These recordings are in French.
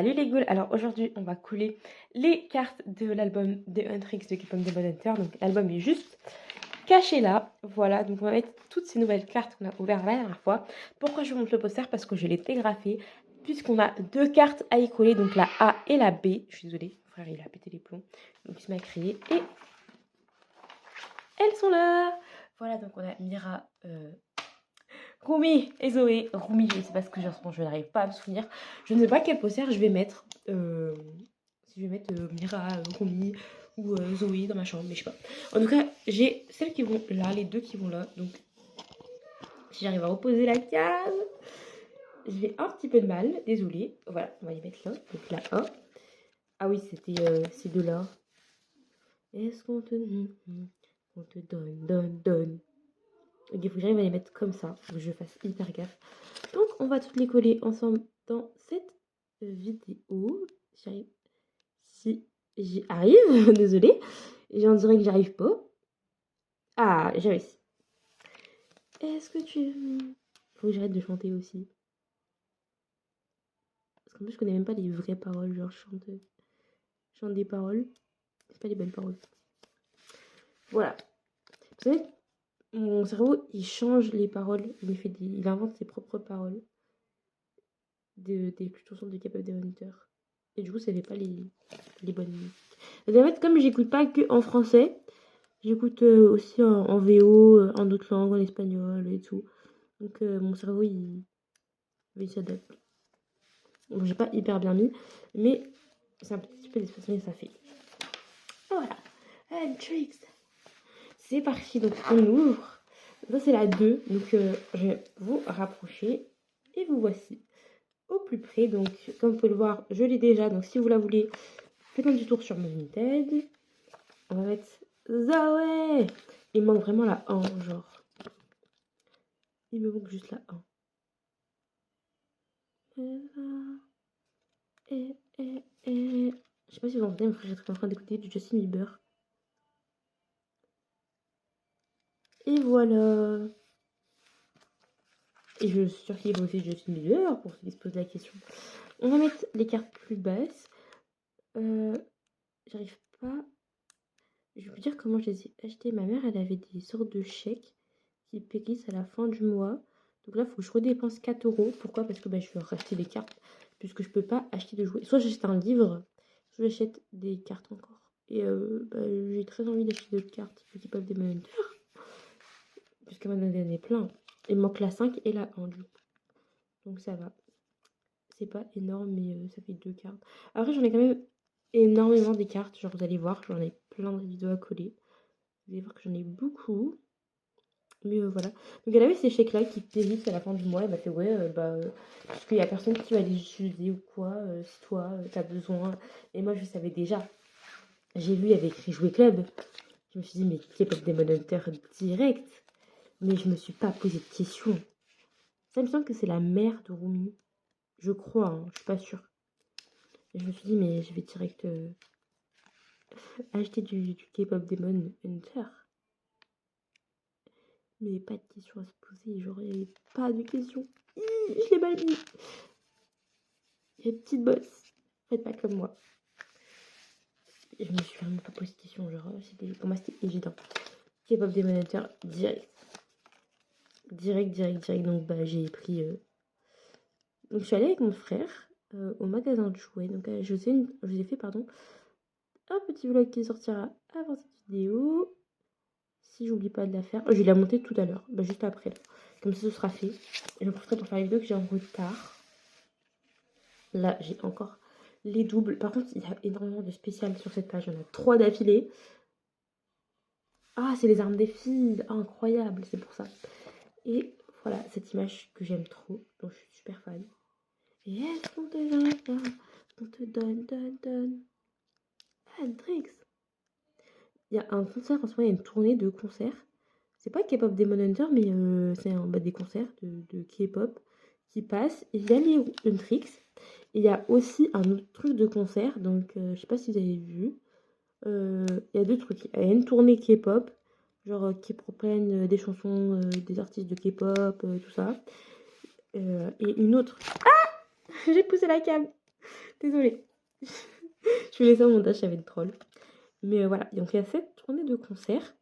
Salut les ghouls. Alors aujourd'hui on va coller les cartes de l'album de Huntrix de K-Pop Demon Hunter. Donc l'album est juste caché là. Voilà, donc on va mettre toutes ces nouvelles cartes qu'on a ouvertes la dernière fois. Pourquoi je vous montre le poster? Parce que je l'ai dégrafé. Puisqu'on a deux cartes à y coller, donc la A et la B. Je suis désolée, mon frère il a pété les plombs. Donc il se met à crier. Et elles sont là. Voilà, donc on a Mira, Rumi et Zoé. Rumi, je ne sais pas ce que j'ai en ce moment, je n'arrive pas à me souvenir. Je ne sais pas quel poster je vais mettre. Si je vais mettre Mira, Rumi ou Zoé dans ma chambre, mais je sais pas. En tout cas, j'ai celles qui vont là, les deux qui vont là. Donc, si j'arrive à reposer la case, j'ai un petit peu de mal, désolée. Voilà, on va les mettre là. Donc là, 1. Ah oui, c'était ces deux-là. Est-ce qu'on te donne. Ok, il faut que j'arrive à les mettre comme ça. Faut que je fasse hyper gaffe. Donc, on va toutes les coller ensemble dans cette vidéo. J'arrive. Si j'y arrive, désolée. J'en dirais que j'arrive pas. Ah, j'ai réussi. Est-ce que tu... Faut que j'arrête de chanter aussi. Parce qu'en plus, je connais même pas les vraies paroles. Genre, je chante des paroles. C'est pas les bonnes paroles. Voilà. Vous savez, mon cerveau, il change les paroles. Il invente ses propres paroles. Des chansons de K-Pop Demon Hunter. Et du coup, ça fait pas les bonnes musiques. Et en fait, comme j'écoute pas que en français, j'écoute aussi en VO, en d'autres langues, en espagnol et tout. Donc mon cerveau, il s'adapte. Bon, j'ai pas hyper bien mis, mais c'est un petit peu d'espace, mais ça fait. Voilà. Huntrix. C'est parti, donc on ouvre. Ça, c'est la 2. Donc je vais vous rapprocher. Et vous voici au plus près. Donc, comme vous pouvez le voir, je l'ai déjà. Donc, si vous la voulez, faites un petit tour sur mon Vinted. On va mettre Zoé. Il me manque vraiment la 1, genre. Il me manque juste la 1. Je sais pas si vous entendez, mon frère est en train d'écouter du Justin Bieber. Et voilà. Et je suis sûre qu'il va aussi Justin Bieber pour ceux qui se posent la question. On va mettre les cartes plus basses. J'arrive pas. Je vais vous dire comment je les ai achetées. Ma mère, elle avait des sortes de chèques qui périssent à la fin du mois. Donc là, il faut que je redépense 4 euros. Pourquoi? Parce que je vais racheter les cartes. Puisque je peux pas acheter de jouets. Soit j'achète un livre, soit j'achète des cartes encore. Et j'ai très envie d'acheter d'autres cartes de K-Pop Demon Hunter. Puisqu'elle m'a donné plein. Il me manque la 5 et la 1 du coup. Donc ça va. C'est pas énorme, mais ça fait 2 cartes. Après, j'en ai quand même énormément des cartes. Genre, vous allez voir, j'en ai plein de vidéos à coller. Vous allez voir que j'en ai beaucoup. Mais voilà. Donc elle avait ces chèques-là qui périssent à la fin du mois. Elle m'a fait ouais, parce qu'il n'y a personne qui va les utiliser ou quoi. Si toi, t'as besoin. Et moi, je savais déjà. J'ai vu, il y avait écrit Jouer Club. Je me suis dit, mais K-Pop Demon Hunter direct. Mais je me suis pas posé de questions. Ça me semble que c'est la mère de Rumi. Je crois, hein, je suis pas sûre. Et je me suis dit, mais je vais direct acheter du K-Pop Demon Hunter. Mais pas de questions à se poser, j'aurais pas de questions. Je l'ai mal mis. Les petites bosses, faites pas comme moi. Je me suis vraiment pas posé de questions, genre pour moi c'était évident. K-Pop Demon Hunter direct. Direct. Donc j'ai pris. Donc je suis allée avec mon frère au magasin de jouets. Donc je vous ai fait un petit vlog qui sortira avant cette vidéo. Si j'oublie pas de la faire. Je vais la monter tout à l'heure, juste après. Là. Comme ça, ce sera fait. Et je profiterai pour faire les vidéos que j'ai en retard. Là, j'ai encore les doubles. Par contre, il y a énormément de spéciales sur cette page. Il y en a 3 d'affilée. Ah, c'est les armes des filles. Ah, incroyable, c'est pour ça. Et voilà, cette image que j'aime trop. Donc, je suis super fan. Et est-ce qu'on te donne? On te donne. Hendrix. Il y a un concert, en ce moment, il y a une tournée de concerts. C'est pas K-Pop Demon Hunter, mais c'est des concerts de K-Pop qui passent. Il y a les Huntrix. Il y a aussi un autre truc de concert. Donc, je sais pas si vous avez vu. Il y a 2 trucs. Il y a une tournée K-Pop. Genre qui reprennent des chansons des artistes de K-Pop, tout ça. Et une autre. Ah, j'ai poussé la cam. Désolée. Je vais laisser un montage, ça va être drôle. Mais voilà, donc il y a cette tournée de concerts.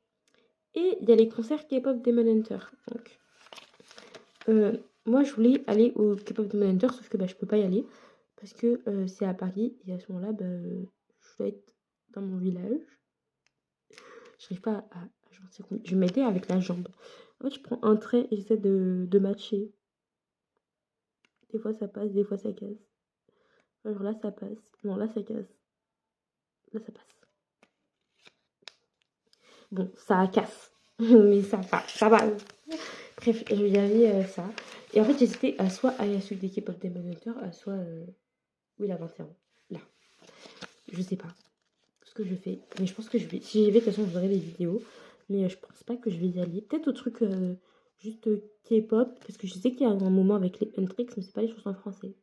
Et il y a les concerts K-pop Demon Hunter. Donc, moi, je voulais aller au K-pop Demon Hunter, sauf que je peux pas y aller. Parce que c'est à Paris. Et à ce moment-là, je dois être dans mon village. Je n'arrive pas je vais m'aider avec la jambe. En fait, je prends un trait et j'essaie de matcher. Des fois, ça passe, des fois, ça casse. Alors là, ça passe. Non, là, ça casse. Là, ça passe. Bon, ça casse. Mais ça passe. Ça passe. Bref, je vais y aller ça. Et en fait, j'hésitais à soit aller à celui des K-pop Demon Hunter, à soit... oui, la 21. Là. Je sais pas ce que je fais. Mais je pense que je vais... Si j'y vais, de toute façon, je verrai les vidéos. Mais je pense pas que je vais y aller. Peut-être au truc juste K-pop. Parce que je sais qu'il y a un moment avec les Huntrix, mais c'est pas les chansons en français.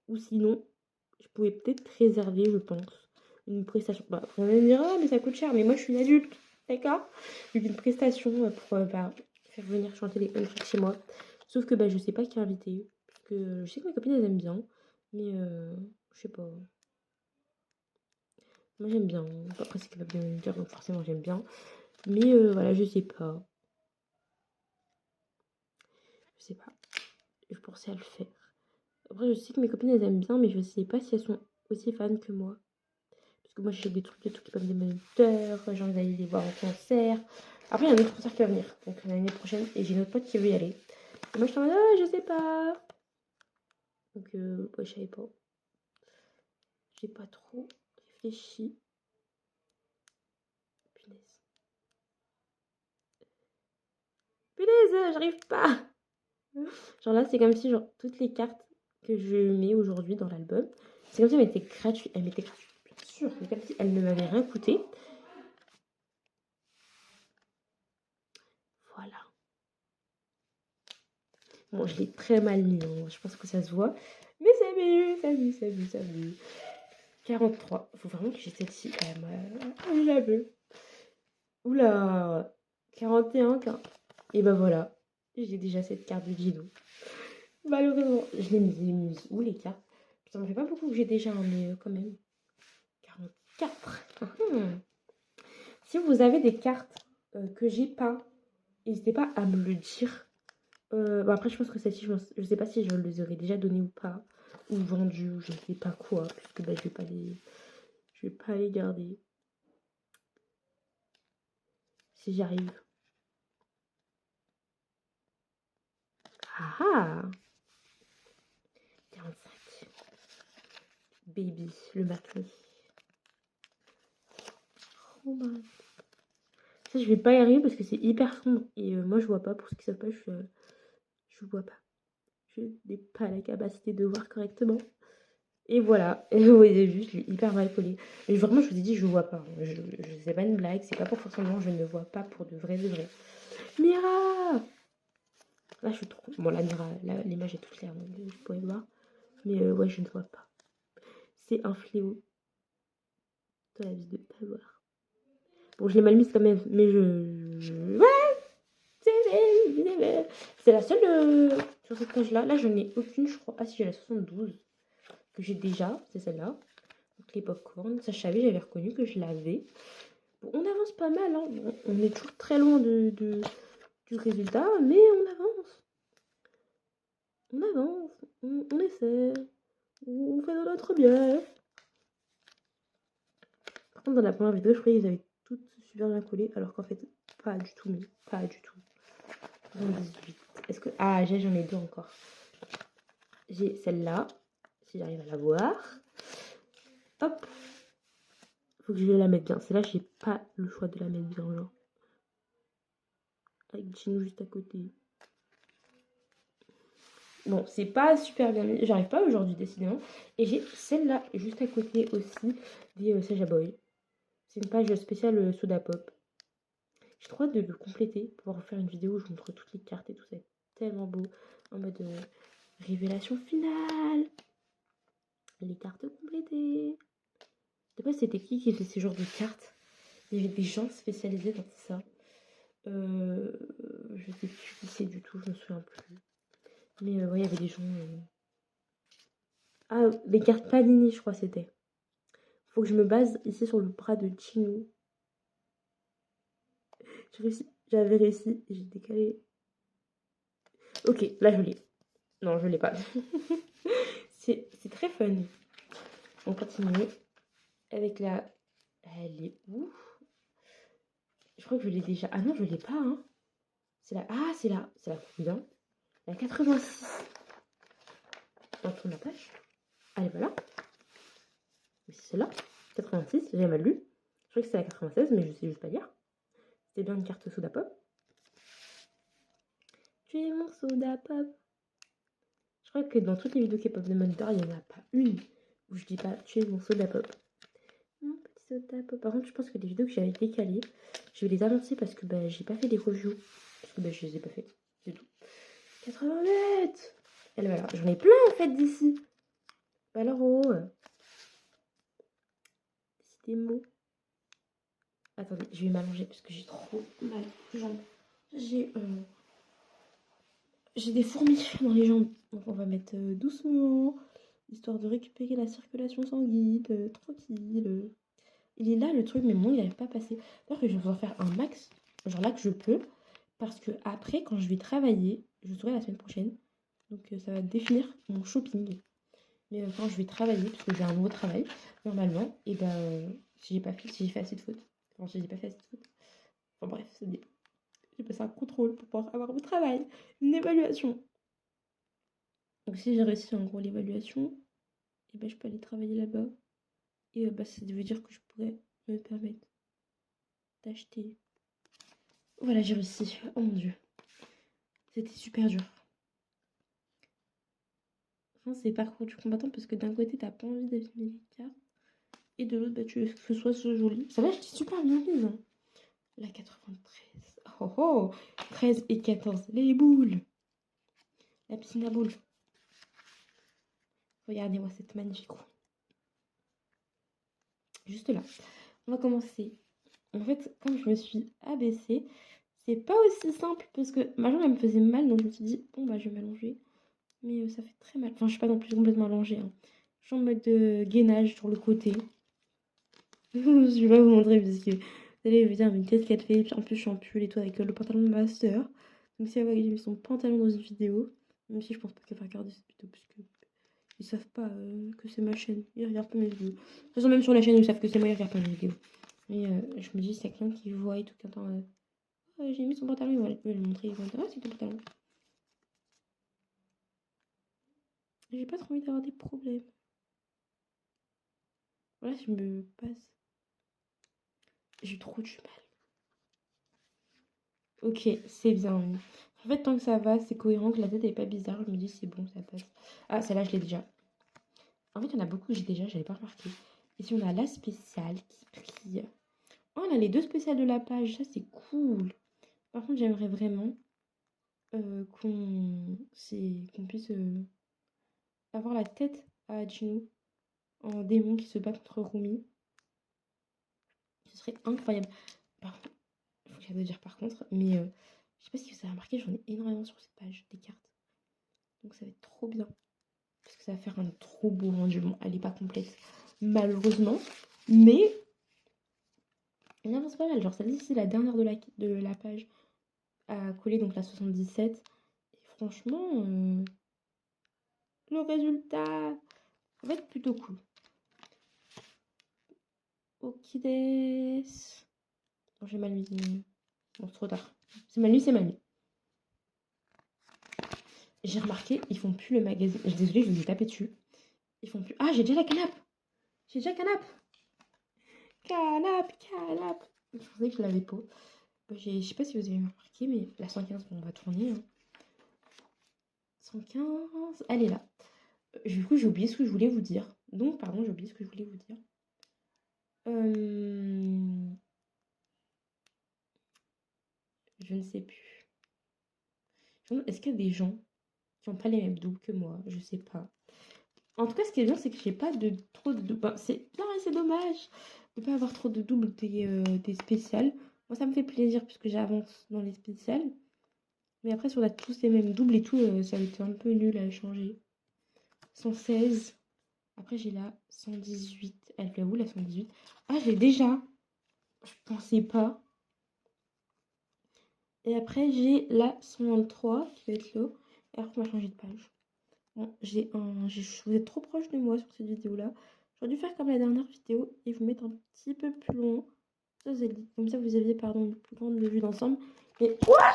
Ou sinon, je pouvais peut-être réserver, je pense, une prestation. Bah, on va me dire, ah, mais ça coûte cher. Mais moi, je suis une adulte. D'accord. Donc, une prestation pour faire venir chanter les Huntrix chez moi. Sauf que je sais pas qui inviter. Parce que je sais que mes copines, elles aiment bien. Mais je sais pas. Moi, j'aime bien. Après, c'est capable de me dire, donc forcément, j'aime bien. Mais voilà, je sais pas. Je sais pas. Je pensais à le faire. Après, je sais que mes copines, elles aiment bien, mais je sais pas si elles sont aussi fans que moi. Parce que moi, j'ai des trucs et tout qui peuvent me moniteurs. J'ai envie d'aller les voir en concert. Après, il y a un autre concert qui va venir. Donc, l'année prochaine. Et j'ai une autre pote qui veut y aller. Et moi, je suis en mode, ah, je sais pas. Donc, ouais, je savais pas. J'ai pas trop réfléchi. Punaise. Punaise, j'arrive pas. Genre là, c'est comme si toutes les cartes que je mets aujourd'hui dans l'album, c'est comme si elles étaient gratuites. Elles m'étaient gratuites, bien sûr. C'est comme si elles ne m'avaient rien coûté. Voilà. Bon, je l'ai très mal mis, hein. Je pense que ça se voit. Mais ça mieux, ça mieux, ça mieux, ça mieux. 43. Faut vraiment que j'ai celle-ci. Je la veux. Oula. 41. Et voilà. J'ai déjà cette carte de Gino. Malheureusement, je l'ai mise où les cartes? Ça m'en fait pas beaucoup que j'ai déjà, mais quand même. 44. Si vous avez des cartes que j'ai pas, n'hésitez pas à me le dire. Après, je pense que celle-ci, je sais pas si je les aurais déjà données ou pas, ou vendues, ou je sais pas quoi, puisque je vais pas les garder. Si j'y arrive. Ah ah! 45. Baby, le matin. Oh my. Ça, je vais pas y arriver parce que c'est hyper sombre. Et moi, je vois pas. Pour ceux qui savent pas, je vois pas. Je n'ai pas la capacité de voir correctement. Et voilà. Et vous voyez juste, je l'ai hyper mal collé. Mais vraiment, je vous ai dit, je vois pas. C'est pas une blague. C'est pas pour forcément, je ne vois pas pour de vrai, de vrai. Mira! Là, je suis trop. Bon, la Mira, l'image est toute claire, donc vous pouvez voir. Mais ouais, je ne vois pas. C'est un fléau dans la vie de pas voir. Bon, je l'ai mal mise quand même, mais ouais! C'est la seule sur cette page-là. Là, je n'ai aucune, je crois. Ah, si, j'ai la 72 que j'ai déjà, c'est celle-là. Donc, les popcorn. Ça, je savais, j'avais reconnu que je l'avais. Bon, on avance pas mal, hein. On est toujours très loin du résultat, mais on avance. On avance, on essaie, on fait de notre bien. Par contre, dans la première vidéo, je croyais qu'ils avaient toutes super bien collé, alors qu'en fait, pas du tout, mais pas du tout. 18. Est-ce que... Ah, j'en ai deux encore. J'ai celle-là, si j'arrive à la voir. Hop. Faut que je la mette bien. Celle-là, j'ai pas le choix de la mettre bien, genre. Avec Gino juste à côté. Bon, c'est pas super bien mis. J'arrive pas aujourd'hui, décidément. Et j'ai celle-là juste à côté aussi des Saja Boy. C'est une page spéciale Soda Pop. J'ai trop hâte de le compléter pour pouvoir faire une vidéo où je montre toutes les cartes et tout ça. Tellement beau. En mode révélation finale. Les cartes complétées. Je sais pas c'était qui fait ce genre de cartes. Il y avait des gens spécialisés dans ça. Je sais plus qui c'est du tout, je me souviens plus. Mais ouais, il y avait des gens. Ah, les cartes Panini, je crois c'était. Faut que je me base ici sur le bras de Chino. J'ai réussi. J'avais réussi. J'ai décalé. Ok, là je l'ai. Non, je l'ai pas. C'est très fun. On continue avec la... Elle est où? Je crois que je l'ai déjà. Ah non, je l'ai pas, hein. C'est la... Ah, c'est la... C'est la combien? La 86. On tourne la page. Allez, voilà. Mais c'est celle-là. 86, j'ai mal lu. Je crois que c'est la 96, mais je sais juste pas lire. C'était bien une carte soda pop. Tu es mon soda pop. Je crois que dans toutes les vidéos K-pop de Monitor, il n'y en a pas une où je dis pas tu es mon soda pop. Mon petit soda pop. Par contre, je pense que les vidéos que j'avais décalées, je vais les avancer parce que bah, j'ai pas fait des reviews. Parce que bah, je les ai pas fait. C'est tout. 88. Et voilà, j'en ai plein en fait d'ici. Alors, oh. Décidément. Attendez, je vais m'allonger parce que j'ai trop mal aux jambes. J'ai des fourmis dans les jambes. Donc on va mettre doucement, histoire de récupérer la circulation sanguine, tranquille. Il est là le truc, mais moi il n'arrive pas à passer. D'ailleurs que je vais en faire un max, genre là que je peux, parce que après quand je vais travailler, je serai la semaine prochaine, donc ça va définir mon shopping. Mais quand je vais travailler, parce que j'ai un nouveau travail, normalement, et ben si j'ai fait assez de fautes, enfin si j'ai pas fait assez de fautes, enfin bref, j'ai passé un contrôle pour pouvoir avoir mon travail, une évaluation. Donc si j'ai réussi en gros l'évaluation, et ben je peux aller travailler là-bas. Et bah, ça veut dire que je pourrais me permettre d'acheter. Voilà, j'ai réussi. Oh mon dieu. C'était super dur. Enfin, c'est parcours du combattant parce que d'un côté, t'as pas envie d'abîmer les cartes. Et de l'autre, bah, tu veux que ce soit ce joli. Ça va, je dis super bien mise. Hein. La 93. Oh oh 13 et 14. Les boules. La piscine à boules. Regardez-moi cette magnifique roue. Juste là. On va commencer. En fait, comme je me suis abaissée, c'est pas aussi simple parce que ma jambe elle me faisait mal, donc je me suis dit, bon bah je vais m'allonger. Mais ça fait très mal. Enfin, je suis pas non plus complètement allongée. Hein. Je suis en mode de gainage sur le côté. Je vais pas vous montrer parce que vous allez vous dire, mais qu'est-ce qu'elle fait? Et puis en plus, je suis en pull et tout avec le pantalon de ma soeur. Donc si elle voit que j'ai mis son pantalon dans une vidéo, même si je pense pas qu'elle va regarder cette vidéo parce que ils savent pas que c'est ma chaîne. Ils regardent pas mes vidéos. De toute façon, même sur la chaîne, ils savent que c'est moi, ils regardent pas mes vidéos. Mais je me dis, c'est quelqu'un qui voit et tout, qui entend. J'ai mis son pantalon, ils vont le montrer, ils vont dire, ah, c'est ton pantalon. J'ai pas trop envie d'avoir des problèmes. Voilà, je me passe. J'ai trop du mal. Ok, c'est bien. En fait, tant que ça va, c'est cohérent, que la tête est pas bizarre. Je me dis, c'est bon, ça passe. Ah, celle-là, je l'ai déjà. En fait, il y en a beaucoup que j'ai déjà, j'avais pas remarqué. Ici, on a la spéciale qui brille. Oh, on a les deux spéciales de la page. Ça, c'est cool. Par contre, j'aimerais vraiment qu'on puisse avoir la tête à Gino en démon qui se bat contre Rumi. Ce serait incroyable. Par contre, il faut que j'aille dire par contre, mais je sais pas si vous avez remarqué, j'en ai énormément sur cette page des cartes. Donc ça va être trop bien. Parce que ça va faire un trop beau rendu. Bon, elle n'est pas complète, malheureusement. Mais on avance pas mal. Genre celle-ci, c'est la dernière de la page à coller, donc la 77. Et franchement, le résultat va être plutôt cool. Ok des. Bon, j'ai mal mis. Bon, c'est trop tard. C'est mal mis, c'est mal mis. J'ai remarqué, ils font plus le magazine. Je suis désolée, je vous ai tapé dessus. Ils font plus. Ah, j'ai déjà la canap. J'ai déjà canap. Canap. Je pensais que je l'avais pas. Je sais pas si vous avez remarqué, mais la 115, bon, on va tourner. Hein. 115, elle est là. Du coup, j'ai oublié ce que je voulais vous dire. Donc, pardon, j'ai oublié ce que je voulais vous dire. Je ne sais plus. Est-ce qu'il y a des gens qui n'ont pas les mêmes doubles que moi? Je sais pas. En tout cas, ce qui est bien, c'est que j'ai pas de trop de doubles. Ben, c'est dommage de pas avoir trop de doubles des spéciales. Moi, ça me fait plaisir puisque j'avance dans les spéciales. Mais après, si on a tous les mêmes doubles et tout, ça va être un peu nul à changer. 116. Après, j'ai la 118. Elle fait où la 118? Ah, je l'ai déjà. Je pensais pas. Et après, j'ai la 123 qui va être là. Et après, on va changer de page. Bon, vous êtes trop proche de moi sur cette vidéo-là. J'aurais dû faire comme la dernière vidéo et vous mettre un petit peu plus loin. Comme ça, vous aviez pardon, une plus grande vue d'ensemble. Mais ouah,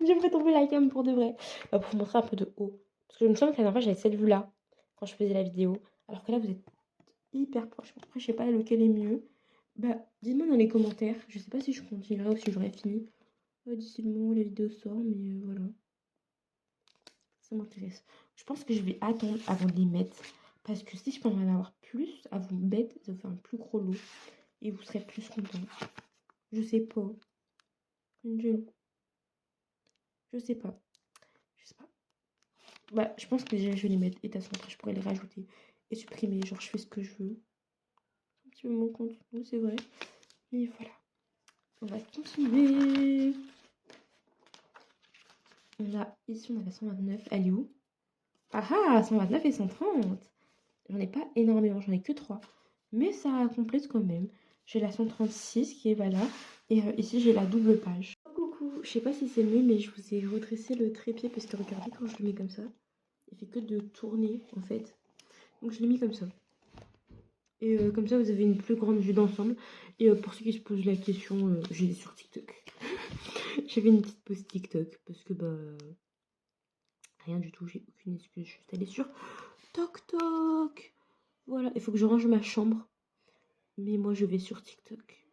j'ai fait tomber la cam pour de vrai. Bah, pour vous montrer un peu de haut. Parce que je me sens que la dernière fois, j'avais cette vue-là quand je faisais la vidéo. Alors que là, vous êtes hyper proche. Après, je sais pas lequel est mieux. Bah, dites-moi dans les commentaires. Je sais pas si je continuerai ou si j'aurais fini d'ici le moment où la vidéo sort. Mais voilà. Ça m'intéresse. Je pense que je vais attendre avant de les mettre. Parce que si je peux en avoir plus à vous mettre, ça vous fait un plus gros lot. Et vous serez plus content. Je sais pas. Je sais pas. Je sais pas. Bah, je pense que déjà, je vais les mettre. Et de toute façon, après, je pourrais les rajouter et supprimer. Genre, je fais ce que je veux. Un petit peu mon contenu, c'est vrai. Mais voilà. On va continuer. Ici, on a la 129. Elle est où? Ah ah, 129 et 130. J'en ai pas énormément, j'en ai que 3. Mais ça complète quand même. J'ai la 136 qui est là. Et ici, j'ai la double page. Coucou, je sais pas si c'est mieux, mais je vous ai redressé le trépied parce que regardez quand je le mets comme ça. Il fait que de tourner en fait. Donc je l'ai mis comme ça. Et comme ça, vous avez une plus grande vue d'ensemble. Et pour ceux qui se posent la question, j'ai sur TikTok. J'ai fait une petite pause TikTok parce que bah rien du tout, j'ai aucune excuse. Je suis allée sur TokTok. Voilà, il faut que je range ma chambre. Mais moi, je vais sur TikTok.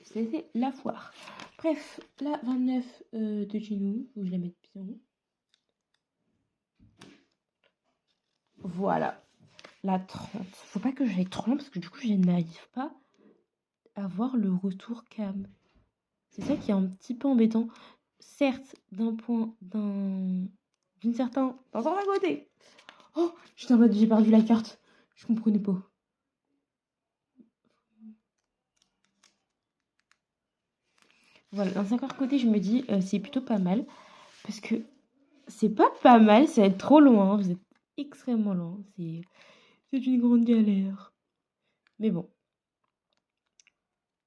C'était la foire. Bref, la 29 de Ginou, faut que je la mette bien. Voilà, la 30. Faut pas que j'aille trop loin parce que du coup, je n'arrive pas à voir le retour cam. C'est ça qui est un petit peu embêtant. Certes, d'une certaine... Encore à côté. Oh, j'étais en mode, j'ai perdu la carte. Je comprenais pas. Voilà, d'un certain côté, je me dis, c'est plutôt pas mal. Parce que c'est pas mal, ça va être trop loin. Vous êtes extrêmement loin. C'est une grande galère. Mais bon,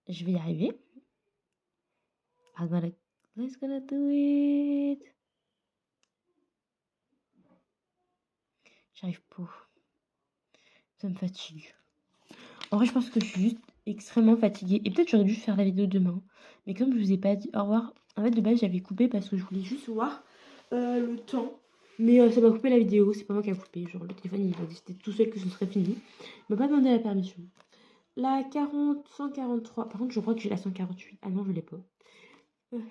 je vais y arriver. Let's gonna do it. J'arrive pas. Ça me fatigue. En vrai, je pense que je suis juste extrêmement fatiguée. Et peut-être j'aurais dû faire la vidéo demain. Mais comme je vous ai pas dit au revoir, en fait, de base, j'avais coupé parce que je voulais juste voir le temps. Mais ça m'a coupé la vidéo. C'est pas moi qui a coupé. Genre, le téléphone, il a décidé tout seul que ce serait fini. Il m'a pas demandé la permission. La 143. Par contre, je crois que j'ai la 148. Ah non, je l'ai pas. Donc,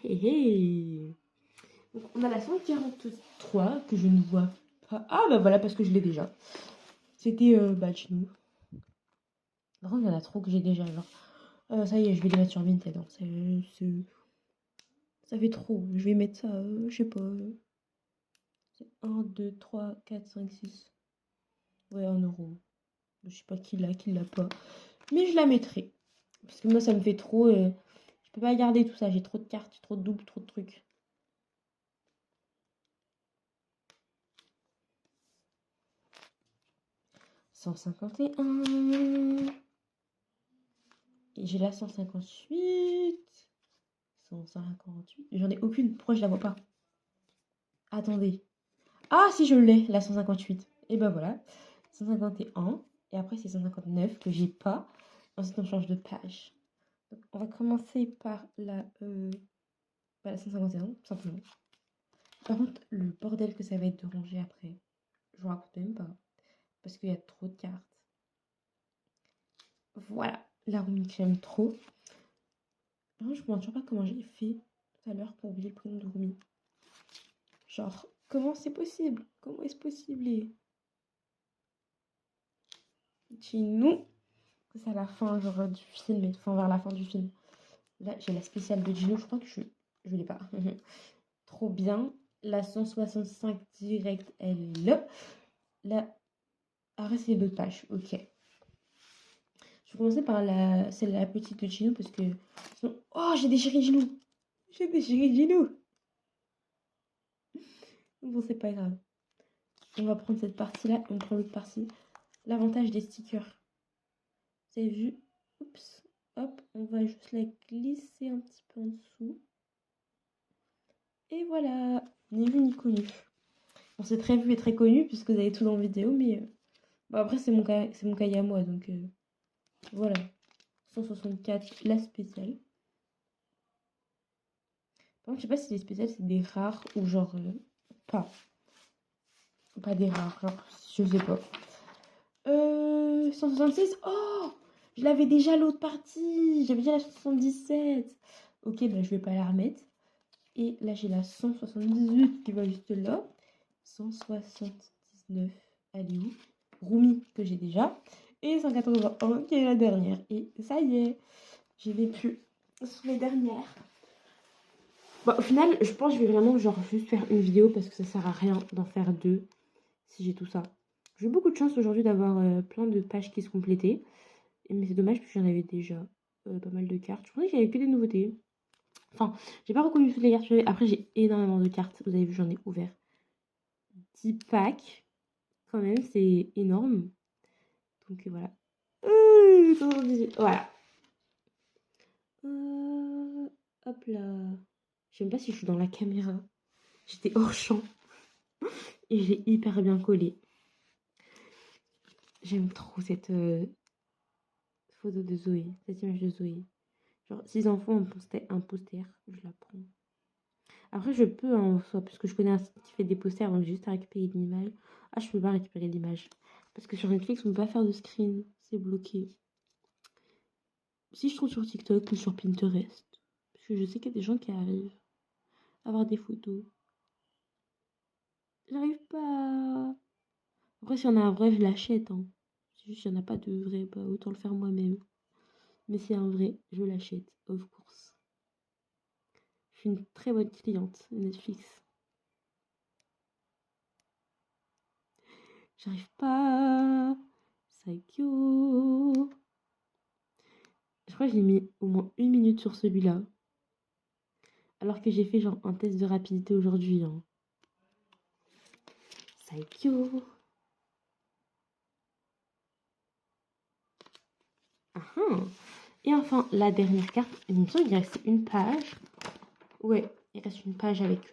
on a la 143 que je ne vois pas. Ah, bah voilà, parce que je l'ai déjà. C'était chez nous. Par contre, il y en a trop que j'ai déjà. Genre, ça y est, je vais les mettre sur Vinted. Hein. Ça fait trop. Je vais mettre ça, je sais pas. 1, 2, 3, 4, 5, 6. Ouais, 1 euro. Je sais pas qui l'a pas. Mais je la mettrai. Parce que moi, ça me fait trop. Je peux pas garder tout ça. J'ai trop de cartes, trop de doubles, trop de trucs. « 151. Et j'ai la 158. 158. J'en ai aucune. Pourquoi je la vois pas? Attendez. Ah, si je l'ai, la 158. Et ben voilà. 151. Et après, c'est 159 que j'ai pas. Ensuite, on change de page. Donc, on va commencer par la 151, tout simplement. Par contre, le bordel que ça va être de ranger après, je vous raconte même pas. Parce qu'il y a trop de cartes. Voilà, la room que j'aime trop. Non, je me demande toujours pas comment j'ai fait tout à l'heure pour oublier le prénom de Rumi. Genre, comment c'est possible? Comment est-ce possible? Gino, c'est à la fin genre, du film, enfin vers la fin du film. Là, j'ai la spéciale de Gino, je crois que je l'ai pas. Trop bien. La 165 direct, elle est là. Après, c'est l'autre page, ok. Je vais commencer par celle la petite de Gino parce que sinon... Oh, j'ai déchiré Gino. J'ai déchiré Gino. Bon, c'est pas grave. On va prendre cette partie-là, on prend l'autre partie. L'avantage des stickers. Vous avez vu? Oups. Hop, on va juste la glisser un petit peu en dessous. Et voilà, ni vu ni connu. Bon, c'est très vu et très connu puisque vous avez tout dans la vidéo, mais bon, après c'est mon cahier à moi, donc voilà. 164, la spéciale. Par contre, je sais pas si les spéciales c'est des rares ou genre pas des rares, genre je sais pas. 166. Oh, je l'avais déjà l'autre partie. J'avais déjà la 77. Ok, bah je vais pas la remettre. Et là, j'ai la 178 qui va juste là. 179. Elle est où? Rumi, que j'ai déjà. Et 181, qui est la dernière. Et ça y est, j'ai vécu sur les dernières. Bon, au final, je pense que je vais vraiment genre juste faire une vidéo parce que ça sert à rien d'en faire deux si j'ai tout ça. J'ai eu beaucoup de chance aujourd'hui d'avoir plein de pages qui se complétaient. Mais c'est dommage parce que j'en avais déjà pas mal de cartes. Je pensais qu'il n'y avait que des nouveautés. Enfin, j'ai pas reconnu toutes les cartes que j'avais. Après, j'ai énormément de cartes. Vous avez vu, j'en ai ouvert 10 packs. Quand même, c'est énorme. Donc voilà. 78. Voilà. Hop là. Je sais même pas si je suis dans la caméra. J'étais hors champ. Et j'ai hyper bien collé. J'aime trop cette photo de Zoé. Cette image de Zoé. Genre, si les enfants ont un poster, je la prends. Après, je peux en soi, parce que je connais un site qui fait des posters, donc j'ai juste à récupérer l'image. Ah, je peux pas récupérer l'image. Parce que sur Netflix, on peut pas faire de screen. C'est bloqué. Si je trouve sur TikTok ou sur Pinterest. Parce que je sais qu'il y a des gens qui arrivent à avoir des photos. J'arrive pas. Après, si y en a un vrai, je l'achète. Hein. C'est juste qu'il n'y en a pas de vrai, bah, autant le faire moi-même. Mais si y a un vrai, je l'achète, of course. Je suis une très bonne cliente de Netflix. J'arrive pas. Saikyo. Je crois que j'ai mis au moins 1 minute sur celui-là. Alors que j'ai fait genre un test de rapidité aujourd'hui. Hein. Saikyo. Ah, ah. Et enfin, la dernière carte. Il me semble qu'il reste une page. Ouais, il reste une page avec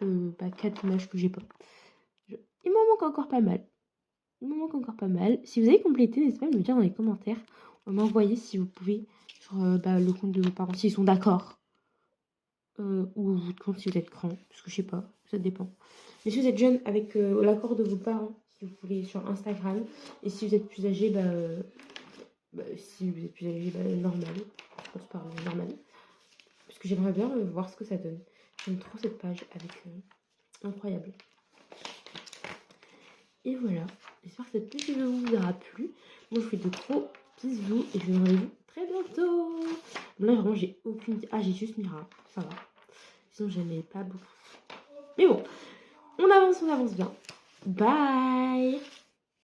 4 images que j'ai pas. Il m'en manque encore pas mal. Il m'en manque encore pas mal. Si vous avez complété, n'hésitez pas à me le dire dans les commentaires. M'envoyer si vous pouvez sur le compte de vos parents, s'ils sont d'accord. Ou votre compte si vous êtes grand. Parce que je sais pas, ça dépend. Mais si vous êtes jeune, avec l'accord de vos parents, si vous voulez, sur Instagram. Et si vous êtes plus âgé, si vous êtes plus âgé, normal. Je pense pas, normal. Parce que j'aimerais bien voir ce que ça donne. J'aime trop cette page avec incroyable. Et voilà. J'espère que cette petite vidéo vous aura plu. Moi, je vous fais de gros bisous et je vous dis très bientôt. Bon, là, vraiment, j'ai aucune idée. Ah, j'ai juste Mira. Ça va. Sinon, j'aimais pas beaucoup. Mais bon, on avance bien. Bye.